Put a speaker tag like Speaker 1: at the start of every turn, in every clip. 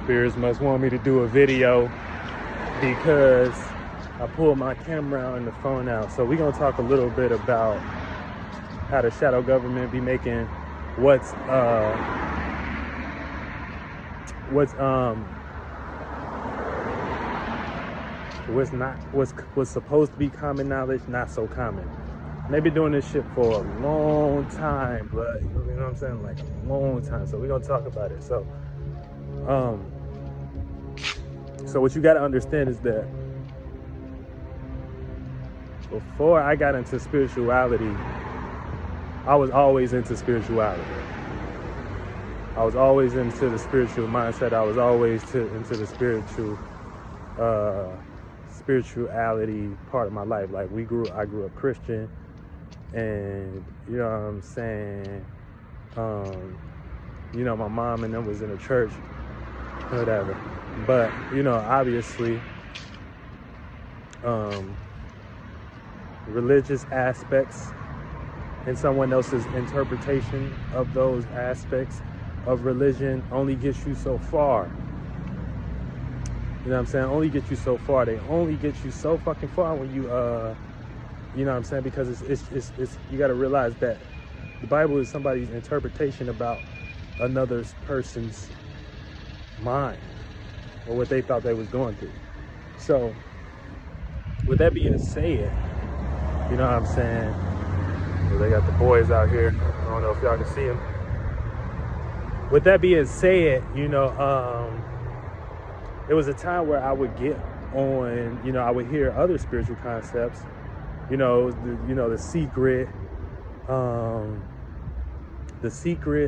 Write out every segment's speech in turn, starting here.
Speaker 1: Spirits must want me to do a video because I pulled my camera out and the phone out. So we're gonna talk a little bit about how the shadow government be making what's supposed to be common knowledge not so common. And they've been doing this shit for a long time, but you know what I'm saying, like a long time. So we're gonna talk about it. So what you got to understand is that before I got into spirituality, I was always into spirituality. I was always into the spiritual mindset. I was always into the spirituality part of my life. Like I grew up Christian, and you know what I'm saying. My mom and them was in the church, whatever. But obviously, religious aspects and someone else's interpretation of those aspects of religion only gets you so far. You know what I'm saying? Only get you so far. They only get you so fucking far when you, you know what I'm saying? Because it's you got to realize that the Bible is somebody's interpretation about another person's mind or what they thought they was going through. So, with that being said, you know what I'm saying? Well, they got the boys out here. I don't know if y'all can see them. With that being said, it was a time where I would get on, I would hear other spiritual concepts, the secret,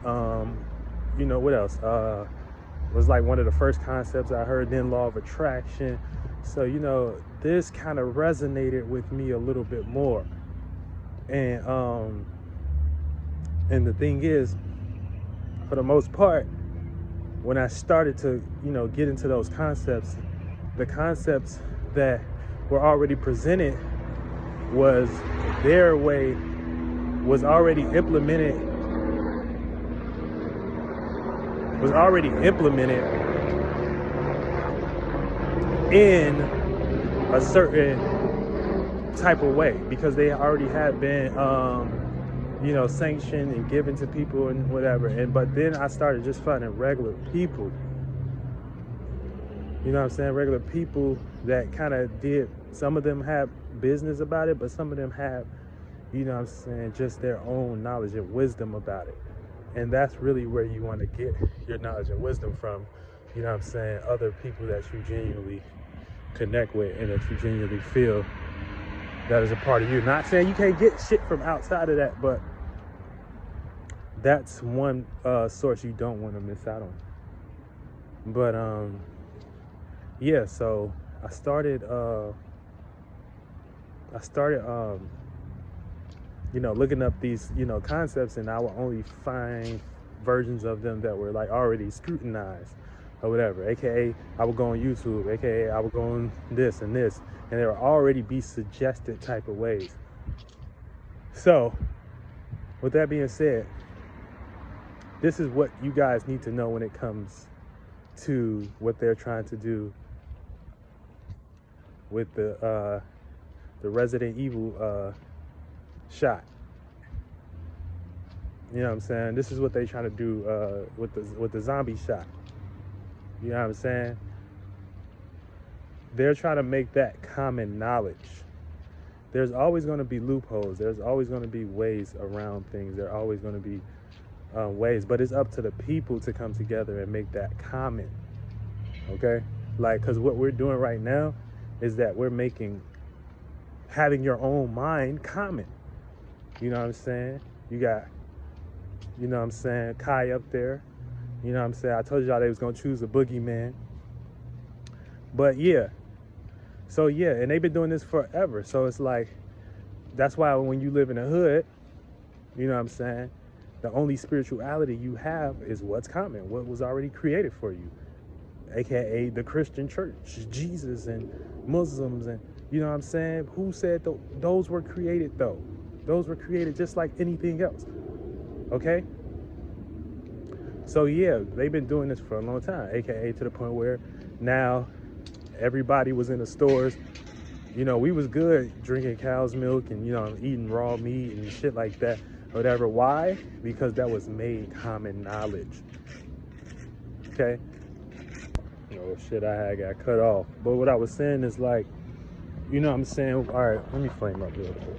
Speaker 1: what else? Was like one of the first concepts I heard, then law of attraction. So, this kind of resonated with me a little bit more. And the thing is, for the most part, when I started to, get into those concepts, the concepts that were already presented was their way, was already implemented in a certain type of way, because they already had been sanctioned and given to people and whatever. But then I started just finding regular people, regular people that kind of did, some of them have business about it, but some of them have, just their own knowledge and wisdom about it. And that's really where you want to get your knowledge and wisdom from, other people that you genuinely connect with and that you genuinely feel that is a part of you. Not saying you can't get shit from outside of that, but that's one source you don't want to miss out on. But so I started looking up these concepts, and I would only find versions of them that were like already scrutinized or whatever, aka I would go on YouTube, aka I would go on this and this, and there would already be suggested type of ways. So with that being said, this is what you guys need to know when it comes to what they're trying to do with the Resident Evil shot. You know what I'm saying? This is what they're trying to do with the zombie shot. You know what I'm saying? They're trying to make that common knowledge. There's always going to be loopholes. There's always going to be ways around things. There are always going to be ways, but it's up to the people to come together and make that common. Okay? Because what we're doing right now is that we're making having your own mind common. You know what I'm saying? You got, Kai up there. You know what I'm saying? I told y'all they was going to choose a boogeyman. But yeah. So yeah, and they've been doing this forever. So it's like, that's why when you live in the hood, you know what I'm saying, the only spirituality you have is what's common, what was already created for you, aka the Christian church, Jesus and Muslims, and you know what I'm saying? Who said those were created though? Those were created just like anything else. Okay? So yeah, they've been doing this for a long time, aka to the point where now everybody was in the stores. You know, we was good drinking cow's milk and, you know, eating raw meat and shit like that, whatever. Why? Because that was made common knowledge. Okay? Oh shit, I had got cut off. But what I was saying is like, you know what I'm saying? All right, let me flame up real quick.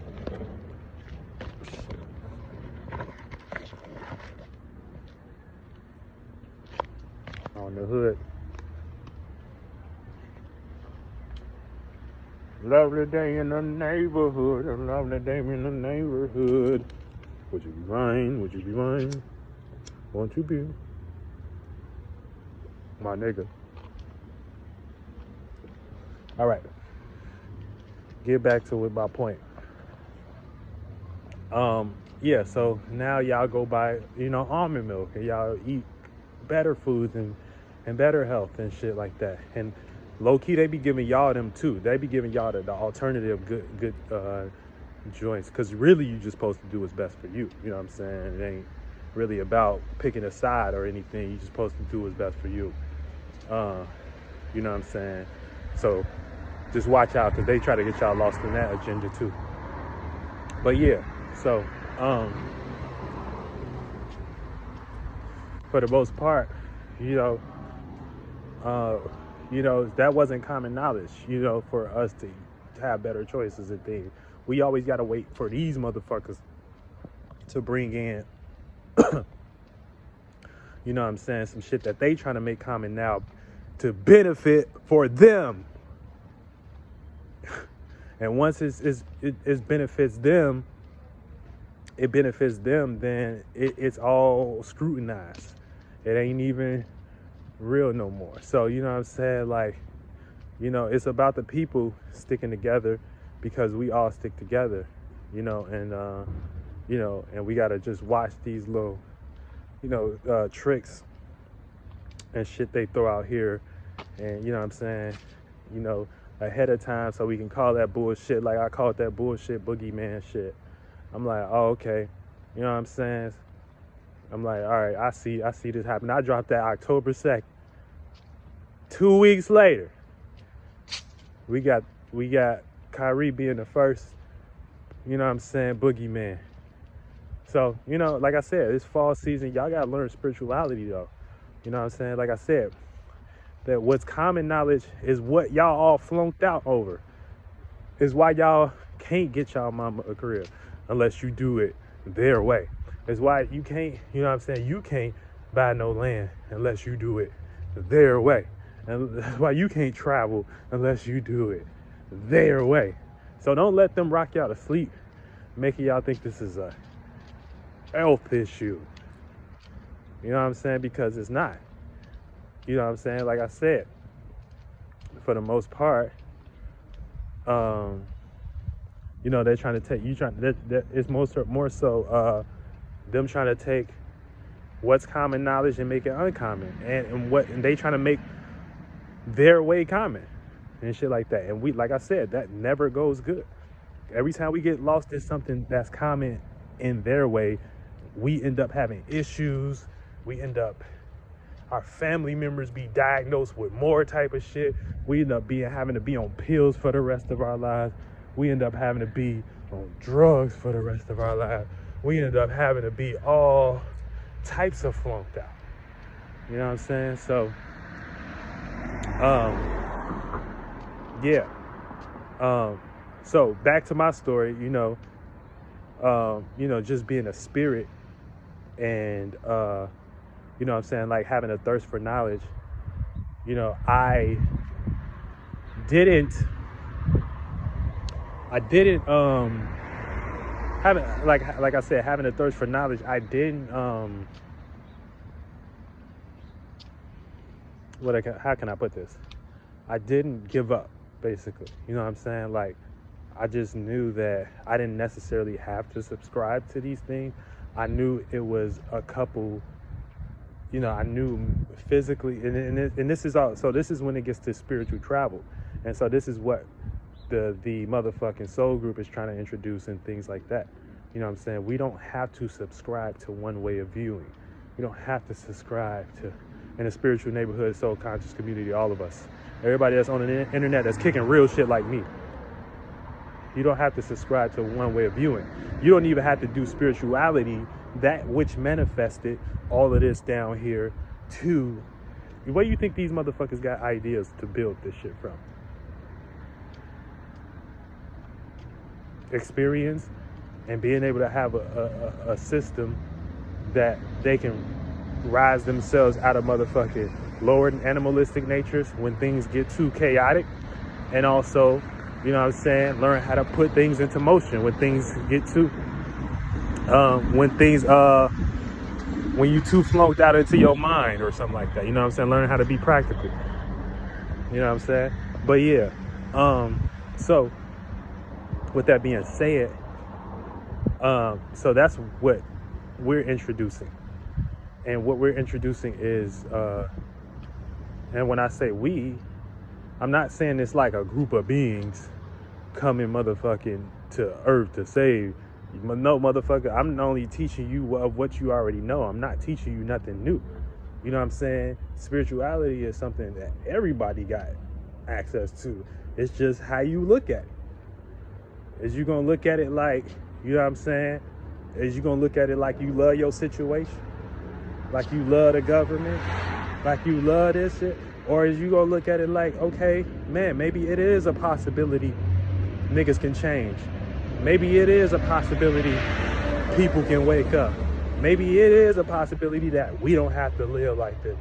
Speaker 1: On the hood. Lovely day in the neighborhood, a lovely day in the neighborhood. Would you be mine? Would you be mine? Won't you be my nigga? All right. Get back to my point. Yeah, so now y'all go buy, you know, almond milk and y'all eat better foods and better health and shit like that. And low key, they be giving y'all them too. They be giving y'all the alternative good joints, because really you just supposed to do what's best for you. You know what I'm saying? It ain't really about picking a side or anything. You just supposed to do what's best for you. You know what I'm saying? So just watch out, because they try to get y'all lost in that agenda too. But yeah, so for the most part, you know, that wasn't common knowledge, you know, for us to have better choices and things. We always got to wait for these motherfuckers to bring in, you know what I'm saying, some shit that they trying to make common now to benefit for them. And once it benefits them, then it's all scrutinized. It ain't even real no more. So, you know what I'm saying? Like, you know, it's about the people sticking together, because we all stick together, you know, and we got to just watch these little, you know, tricks and shit they throw out here. And, you know what I'm saying, you know, ahead of time, so we can call that bullshit. Like I called that bullshit boogeyman shit. I'm like, oh, okay. You know what I'm saying? I'm like, all right, I see this happen. I dropped that October 2nd. 2 weeks later, we got Kyrie being the first, you know what I'm saying, boogeyman. So, you know, like I said, this fall season, y'all gotta learn spirituality though. You know what I'm saying? Like I said, that what's common knowledge is what y'all all flunked out over. Is why y'all can't get y'all mama a career unless you do it their way. It's why you can't, you know what I'm saying, you can't buy no land unless you do it their way. And that's why you can't travel unless you do it their way. So don't let them rock y'all to sleep, making y'all think this is a health issue. You know what I'm saying? Because it's not. You know what I'm saying? Like I said, for the most part, you know, they're trying to take, it's more so them trying to take what's common knowledge and make it uncommon, and they trying to make their way common and shit like that. And we, like I said, that never goes good. Every time we get lost in something that's common in their way, we end up having issues. We end up, our family members be diagnosed with more type of shit. We end up having to be on pills for the rest of our lives. We end up having to be on drugs for the rest of our lives. We end up having to be all types of flunked out. You know what I'm saying? So, yeah. So back to my story, you know, just being a spirit and, you know what I'm saying, like having a thirst for knowledge. You know, I didn't having, like I said, having a thirst for knowledge, I didn't how can I put this? I didn't give up, basically. You know what I'm saying? Like, I just knew that I didn't necessarily have to subscribe to these things. I knew it was a couple, you know, I knew physically, and this is all, so this is when it gets to spiritual travel. And so this is what the motherfucking soul group is trying to introduce and things like that. You know what I'm saying? We don't have to subscribe to one way of viewing. You don't have to subscribe to, in the spiritual neighborhood, soul conscious community, all of us. Everybody that's on the internet that's kicking real shit like me. You don't have to subscribe to one way of viewing. You don't even have to do spirituality, that which manifested all of this down here, to where you think these motherfuckers got ideas to build this shit from? Experience and being able to have a system that they can rise themselves out of motherfucking lower animalistic natures when things get too chaotic, and also, you know what I'm saying, learn how to put things into motion when things get too when you too flunked out into your mind or something like that. You know what I'm saying? Learn how to be practical. You know what I'm saying? But yeah, so with that being said, so that's what we're introducing. And what we're introducing is, and when I say we, I'm not saying it's like a group of beings coming motherfucking to earth to save. No, motherfucker, I'm only teaching you of what you already know. I'm not teaching you nothing new. You know what I'm saying? Spirituality is something that everybody got access to. It's just how you look at it. Is you gonna look at it like, you know what I'm saying? Is you gonna look at it like you love your situation? Like you love the government? Like you love this shit? Or is you gonna look at it like, okay, man, maybe it is a possibility niggas can change. Maybe it is a possibility people can wake up. Maybe it is a possibility that we don't have to live like this.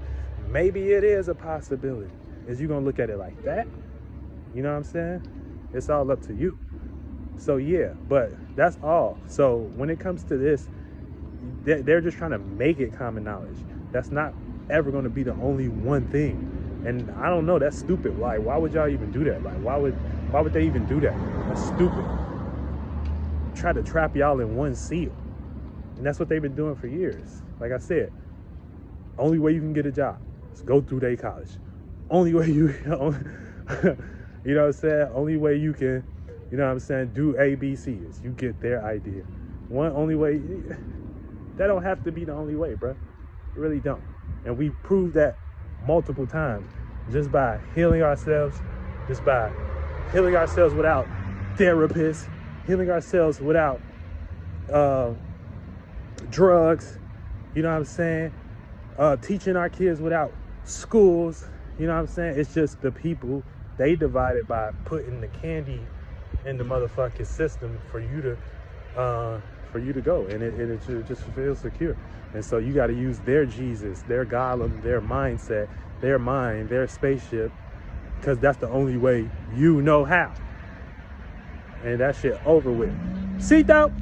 Speaker 1: Maybe it is a possibility. Is you gonna look at it like that? You know what I'm saying? It's all up to you. So yeah, but that's all. So when it comes to this, they're just trying to make it common knowledge. That's not ever going to be the only one thing. And I don't know, that's stupid. Like, why would y'all even do that? Like, why would they even do that? That's stupid. Try to trap y'all in one seal. And that's what they've been doing for years. Like I said, only way you can get a job is go through their college. Only way you know what I'm saying? Only way you can, you know what I'm saying, do ABC is you get their idea. Only way, that don't have to be the only way, bro. It really don't. And we proved that multiple times just by healing ourselves, without therapists, healing ourselves without drugs, you know what I'm saying? Teaching our kids without schools, you know what I'm saying? It's just the people, they divided by putting the candy in the motherfucking system for you to go, and it just feels secure. And so you got to use their Jesus, their Gollum, their mindset, their mind, their spaceship, because that's the only way you know how. And that shit over with. Ceito.